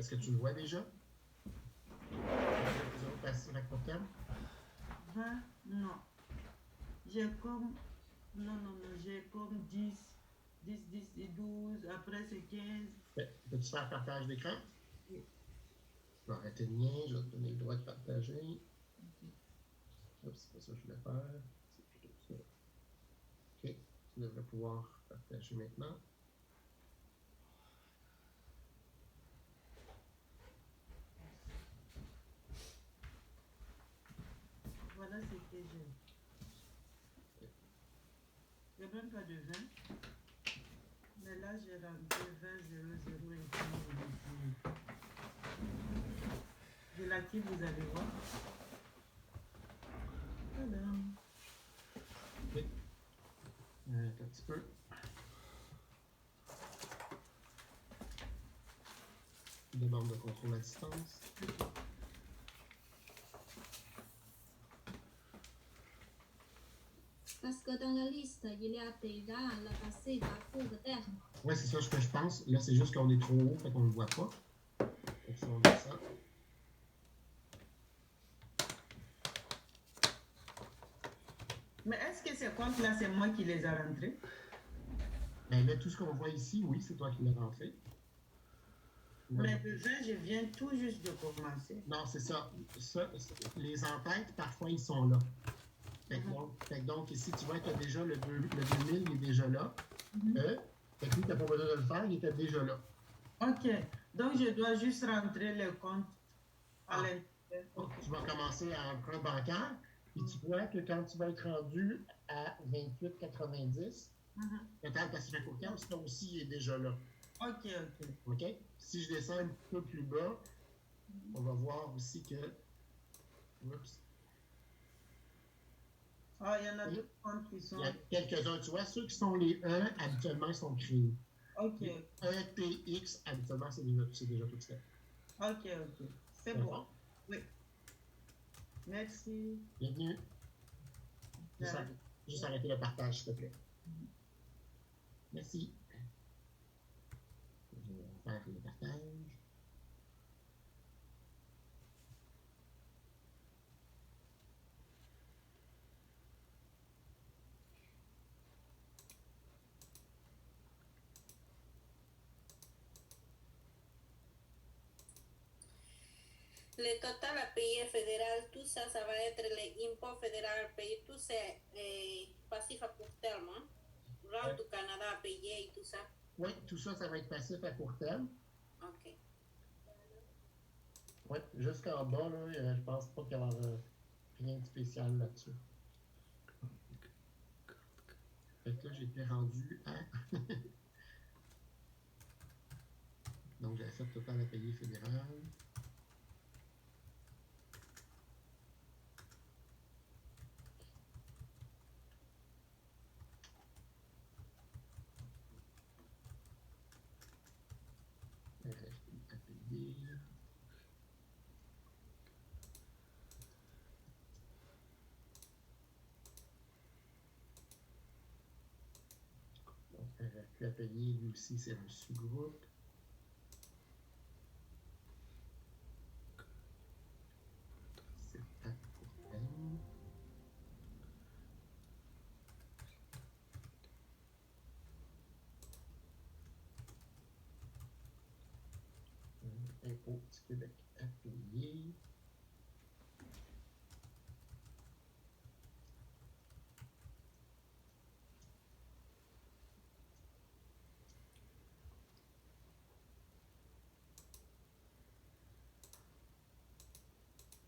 Est-ce que tu le vois déjà? Les autres passifs à court terme? 20, non. J'ai comme... Non, j'ai comme 10 et 12. Après, c'est 15. Peux-tu faire partage d'écran? Oui. Je vais arrêter le mien, je vais te donner le droit de partager. Okay. Oups, c'est pas ça que je voulais faire. C'est plutôt ça. OK. Tu devrais pouvoir partager maintenant. Voilà ce que j'ai. Il n'y a même pas de 20. Mais là, j'ai rentré 20, 0, 0 et 1. Je l'active, vous allez voir. Voilà. Oui. Un petit peu. Demande de contrôle à distance. Parce que dans la liste, il y a déjà la passée à court terme. Oui, c'est ça ce que je pense. Là, c'est juste qu'on est trop haut, fait qu'on ne le voit pas. Donc, si on descend. Mais est-ce que ces comptes-là, c'est moi qui les ai rentrés? Bien, là, tout ce qu'on voit ici, oui, c'est toi qui l'as rentré. Mais le 20, je viens tout juste de commencer. Non, c'est ça. Les en-têtes, parfois, ils sont là. Fait que donc, ici, tu vois que déjà le 2000 il est déjà là. Fait que lui, tu n'as pas besoin de le faire, il était déjà là. OK. Donc, je dois juste rentrer le compte à l'intérieur. Tu vas commencer à emprunt bancaire, puis tu vois que quand tu vas être rendu à 28,90, total passif à court terme, ça aussi, il est déjà là. OK. OK? Si je descends un peu plus bas, on va voir aussi que... Oups. Ah, il y en a deux comptes qui sont... Il y a quelques-uns. Tu vois, ceux qui sont les E, habituellement, ils sont créés. OK. Les ETX, habituellement, c'est déjà tout fait. OK. C'est bon. Oui. Merci. Bienvenue. Juste arrêter le partage, s'il te plaît. Merci. Je vais faire le partage. Le total à payer fédéral, tout ça, ça va être les impôts fédéraux payés, tout c'est passif à court terme. Hein? Rente du Canada à payer et tout ça. Oui, tout ça, ça va être passif à court terme. OK. Oui, jusqu'en bas, là, je pense pas qu'il y aura rien de spécial là-dessus. Fait que là, j'étais rendu à... Donc, j'accepte total à payer fédéral. À payer. Donc, RFQ à payer, lui aussi, c'est un sous-groupe. C'est à court terme. Impôt du Québec à payer.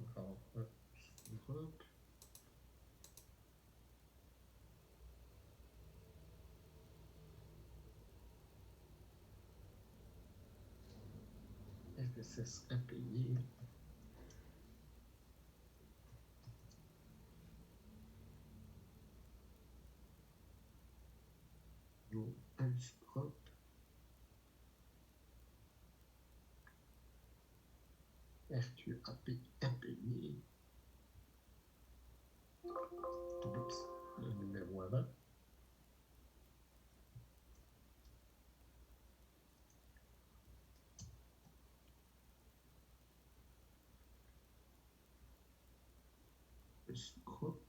Encore un sous-groupe. FSS à payer. Un sous-groupe. RQAP à payer. Oups, le numéro avant. sous-groupe.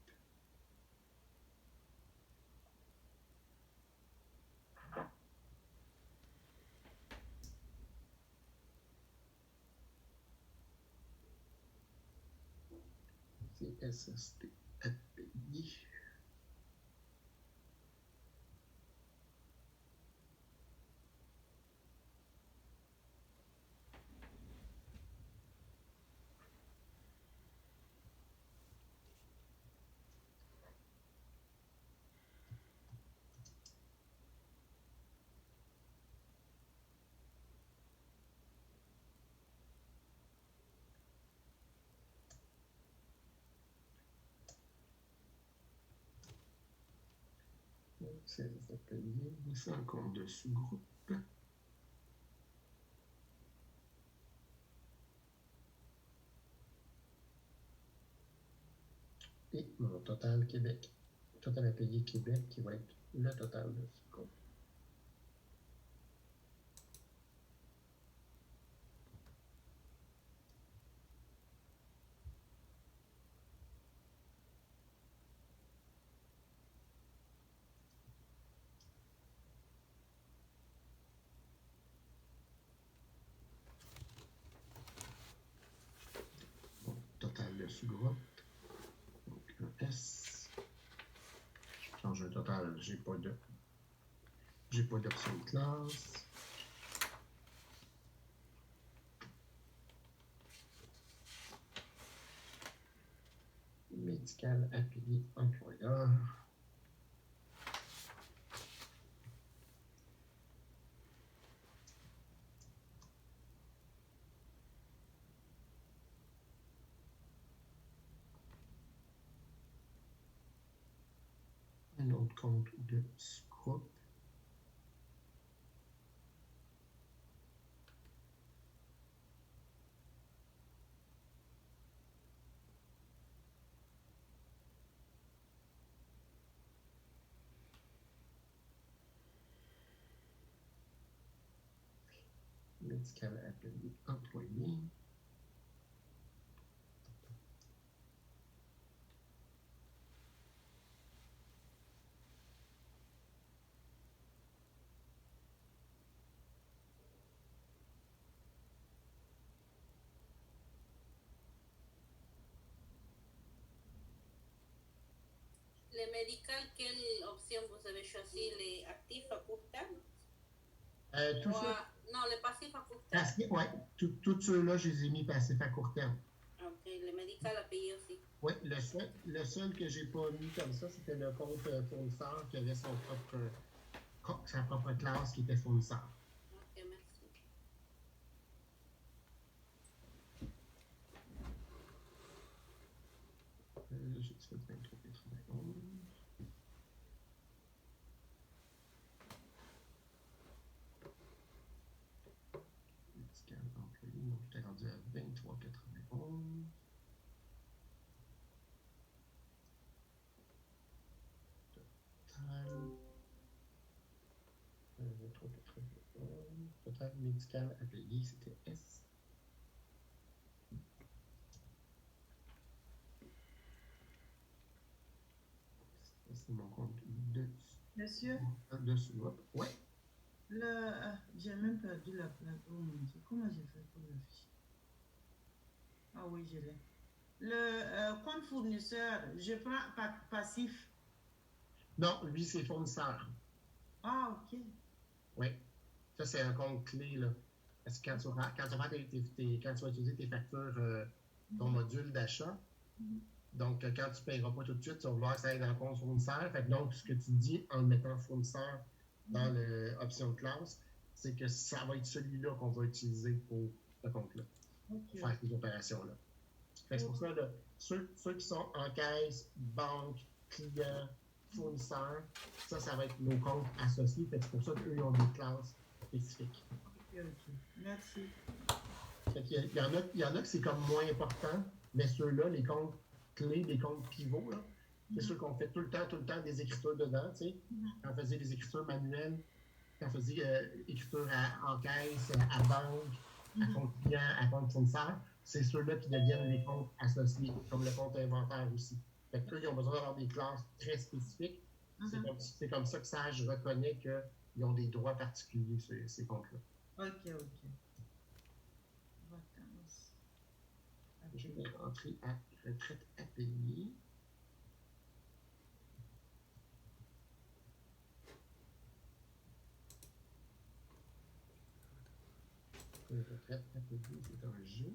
CSST à payer. C'est payer. C'est un compte de sous-groupe. Et mon total Québec. Total à payer Québec qui va être le total de ce compte. Bon, total de sous-groupe. Donc un S. Je change un total, j'ai pas d'option de classe. Médical à payer employeur. Un autre compte de sous-groupe. Médical à payer employé. Les médicales, quelle option vous avez choisi? Les actifs à court terme? Tout ça. Non, les passifs à court terme. Oui, tous ceux-là, je les ai mis passifs à court terme. Ok, les médicales à payer aussi. Oui, le seul que j'ai pas mis comme ça, c'était le compte fournisseur qui avait sa propre classe qui était fournisseur. Ok, merci. J'ai fait 23,91. Médical employé, donc j'étais rendu à 23,91. Total 23,91. Total médical à payer, c'était S. C'est mon compte de Monsieur, sous-groupe. Ouais. j'ai même perdu la plaque. Oh mon Dieu, comment j'ai fait pour l'afficher? Ah oui, je l'ai. Le compte fournisseur, je prends passif. Non, lui, c'est fournisseur. Ah, ok. Oui. Ça, c'est un compte clé, là. Parce que quand tu vas utiliser tes factures, ton module d'achat, donc quand tu ne paieras pas tout de suite, tu vas vouloir que ça aille dans le compte fournisseur. Fait que donc, ce que tu dis en mettant fournisseur dans l'option de classe, c'est que ça va être celui-là qu'on va utiliser pour ce compte-là, pour faire ces opérations-là. Fait que c'est pour ça, là, ceux qui sont en caisse, banque, client, fournisseur, ça va être nos comptes associés. Fait que c'est pour ça qu'eux, ils ont des classes spécifiques. Ok. Merci. Fait qu'il y en a que c'est comme moins important, mais ceux-là, les comptes clés, les comptes pivots, là, c'est ceux qu'on fait tout le temps des écritures dedans, tu sais. Quand on faisait des écritures manuelles, quand on faisait écriture en caisse, à banque, à compte client, à compte fournisseur, c'est ceux-là qui deviennent les comptes associés, comme le compte inventaire aussi. Fait qu'eux, ils ont besoin d'avoir des classes très spécifiques. C'est comme ça que Sage reconnaît qu'ils ont des droits particuliers, ces comptes-là. Ok. Vacances. Je vais rentrer à retraite à payer. Retraite à payer, c'est un G.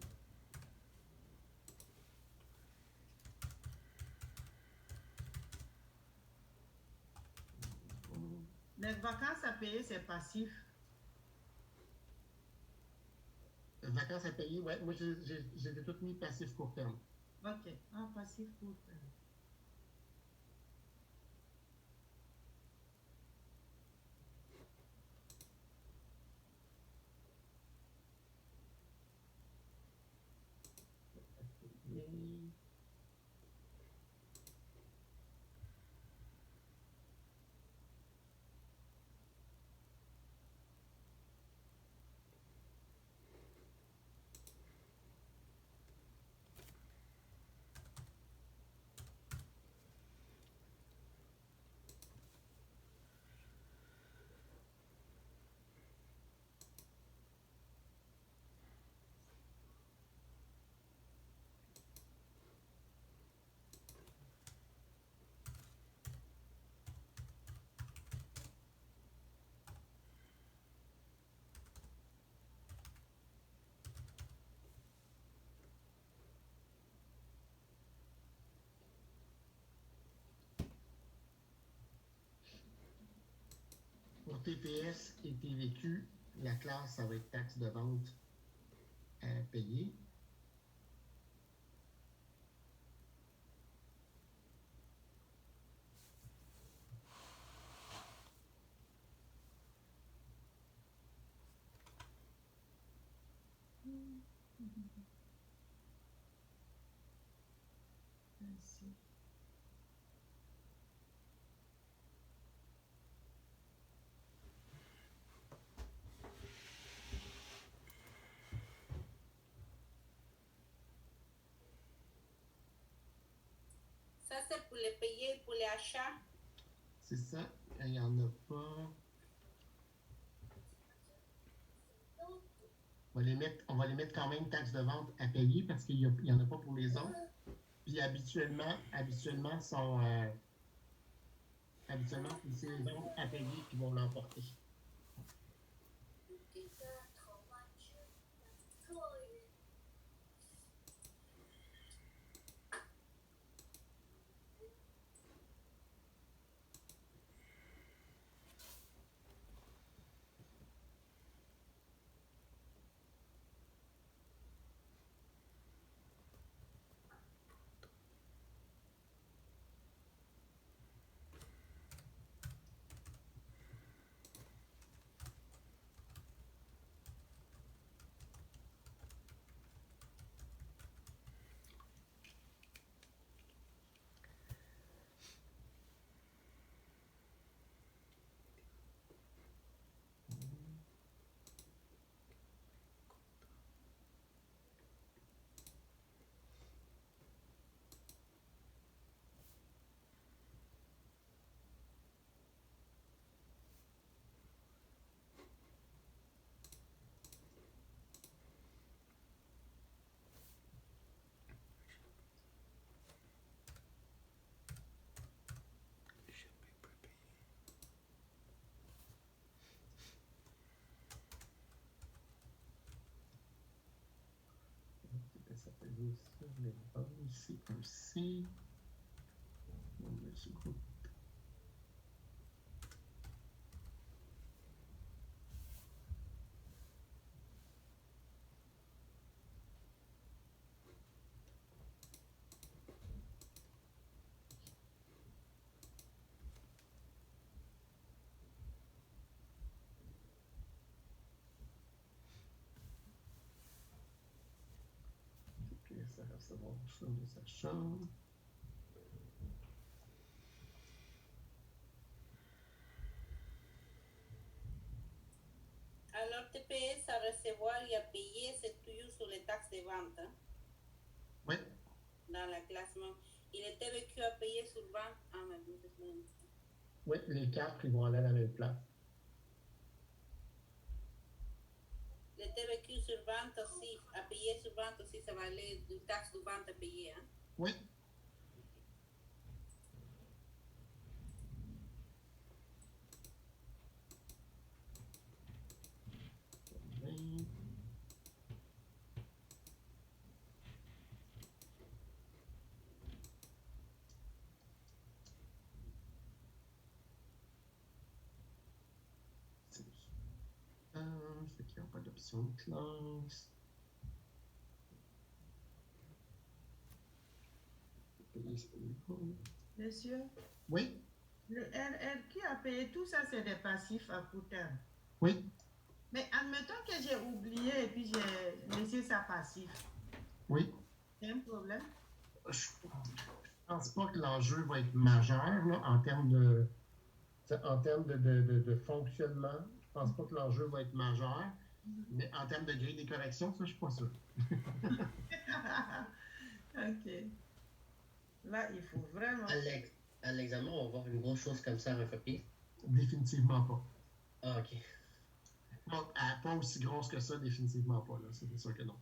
Les vacances à payer, c'est passif. Vacances à payer, ouais. Moi, j'ai tout mis passif court terme. Ok. Passif court terme. Pour TPS et TVQ, la classe, ça va être taxe de vente à payer. Merci. Ça, c'est pour les payer, pour les achats. C'est ça. Il n'y en a pas. On va les mettre quand même taxe de vente à payer parce qu'il n'y en a pas pour les autres. Puis habituellement, c'est les ventes à payer qui vont l'emporter. Ça peut jouer sur les bonnes, c'est un C. On met ce groupe. Ça va recevoir ça de sa chambre. Alors, TPS à recevoir et à payer, c'est toujours sur les taxes de vente. Hein? Oui. Dans la classement. Et le TVQ à payer sur vente. Ah, mais bon, c'est bon. Oui, les quatre, ils vont aller à la même place. Le TVQ sur vente aussi, à payer sur vente aussi, ça va aller du taxe de vente à payer. Hein? Oui. Oui. Fait qu'il n'y a pas d'option de classe. Monsieur, Oui, le RRQ a payé tout ça, c'est des passifs à court terme. oui. Mais admettons que j'ai oublié et puis j'ai laissé ça passif. Oui. C'est un problème? Je pense pas que l'enjeu va être majeur là, en termes de fonctionnement. Je pense pas que l'enjeu va être majeur. Mais en termes de grille des corrections, ça, je suis pas sûr. OK. Là, il faut vraiment... À l'examen, on va voir une grosse chose comme ça à recopier. Définitivement pas. Ah, ok. Pas aussi grosse que ça, définitivement pas. Là. C'est sûr que non.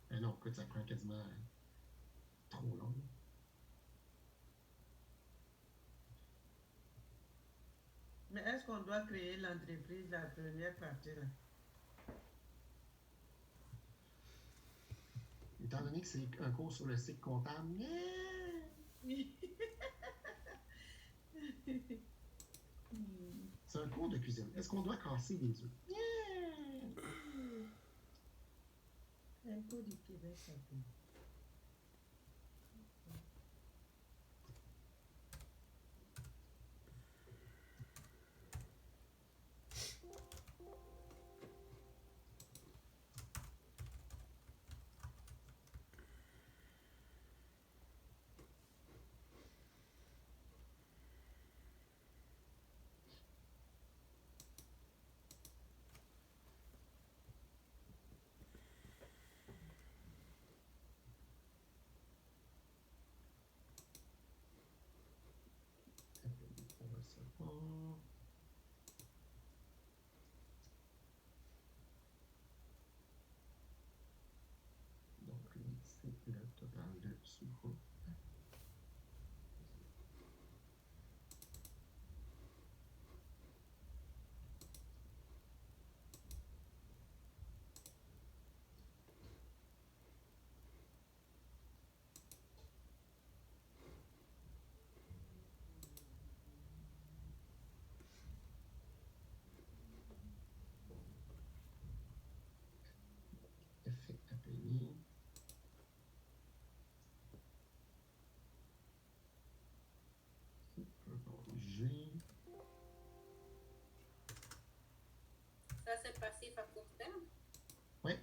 Mais non, écoute, ça prend quasiment trop long. Mais est-ce qu'on doit créer l'entreprise, la première partie là? Étant donné que c'est un cours sur le cycle comptable, c'est un cours de cuisine. Est-ce qu'on doit casser des œufs? Un cours du Québec, ça peut. Donc, c'est le total de sous-groupe. Effet à payer. G. Ça, c'est passif à court terme. Oui.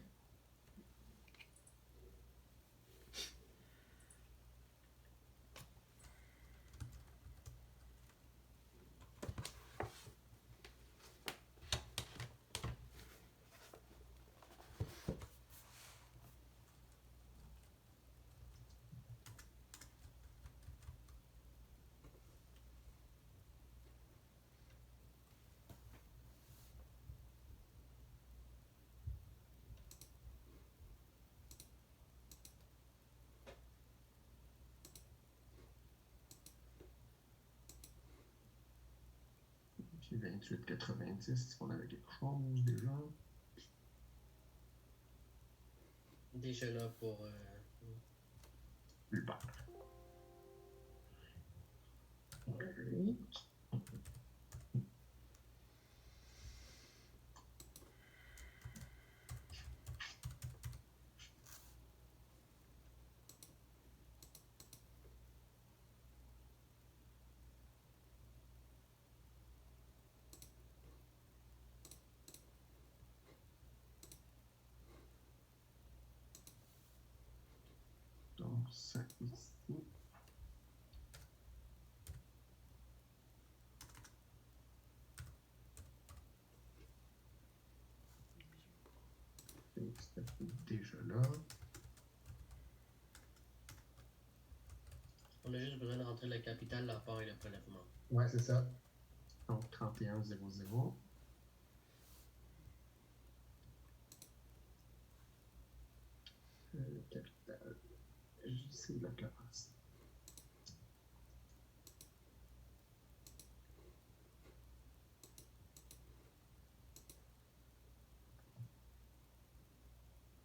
Puis 28,90, est-ce qu'on avait quelque chose déjà? Déjà là pour... Super. Oui. Donc, ça ici. C'était déjà là. entre le capital, l'apport et le prélèvement. Ouais, c'est ça. Donc, 3100. Capital. JC Lacasse.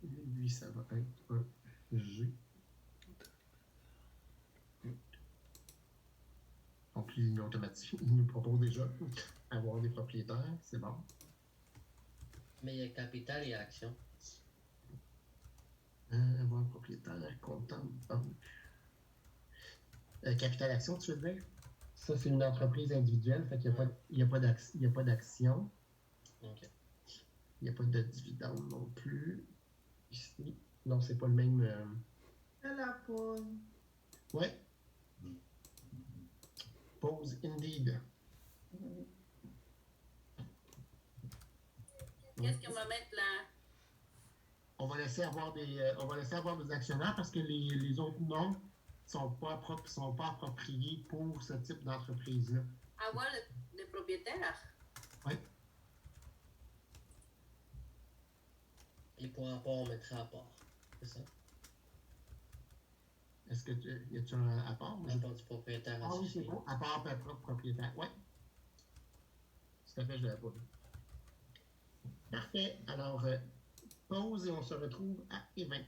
Et lui, ça va être un G. Donc, il nous propose déjà avoir des propriétaires, c'est bon. Mais il y a capital et action. Avoir un propriétaire, comptable, banque. Capital Action, tu veux dire? Ça, c'est une entreprise individuelle, fait qu'il n'y a pas d'action. Ok. Il n'y a pas de dividende non plus. Ici, non, c'est pas le même. C'est la pause. Ouais. Pause, indeed. Qu'est-ce qu'on va mettre là? On va laisser avoir des actionnaires parce que les autres noms sont pas appropriés pour ce type d'entreprise-là. Avoir le propriétaire. Oui. Et pour apport, on mettra apport. C'est ça? Est-ce que y a-tu un apport? Apport du propriétaire Ah oui, associé. c'est bon. Apport propriétaire. Oui. Tout à fait, je l'avais pas vu. Parfait. Alors, pause et on se retrouve à 20.